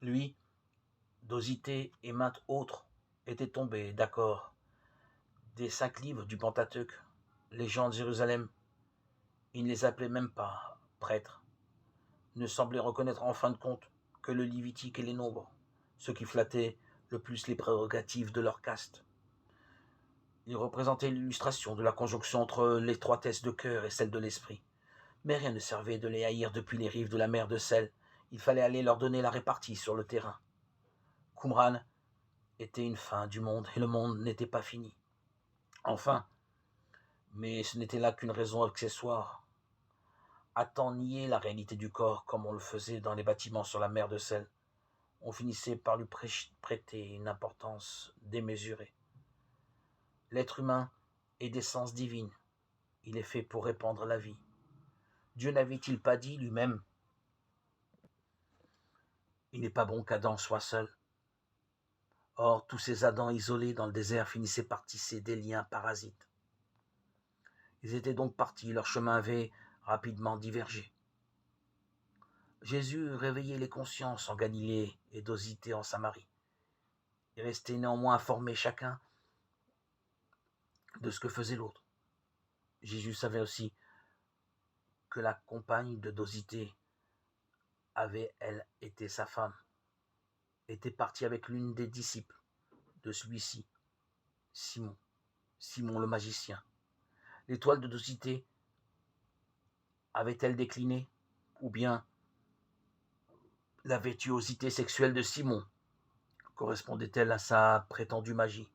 Lui, Dosithée et maintes autres étaient tombés d'accord des 5 livres du Pentateuque, les gens de Jérusalem. Ils ne les appelaient même pas prêtres, ne semblaient reconnaître en fin de compte que le Lévitique et les Nombres, ce qui flattait le plus les prérogatives de leur caste. Ils représentaient l'illustration de la conjonction entre l'étroitesse de cœur et celle de l'esprit. Mais rien ne servait de les haïr depuis les rives de la mer de sel. Il fallait aller leur donner la répartie sur le terrain. Qumran était une fin du monde et le monde n'était pas fini. Enfin, mais ce n'était là qu'une raison accessoire. À tant nier la réalité du corps comme on le faisait dans les bâtiments sur la mer de sel, on finissait par lui prêter une importance démesurée. L'être humain est d'essence divine. Il est fait pour répandre la vie. Dieu n'avait-il pas dit lui-même: il n'est pas bon qu'Adam soit seul? Or, tous ces Adams isolés dans le désert finissaient par tisser des liens parasites. Ils étaient donc partis, leur chemin avait rapidement divergé. Jésus réveillait les consciences en Galilée et Dosithée en Samarie. Il restait néanmoins informé chacun de ce que faisait l'autre. Jésus savait aussi que la compagne de Dosithée avait, elle, été sa femme, était partie avec l'une des disciples de celui-ci, Simon le magicien. L'étoile de Dosithée avait-elle décliné, ou bien la virtuosité sexuelle de Simon correspondait-elle à sa prétendue magie?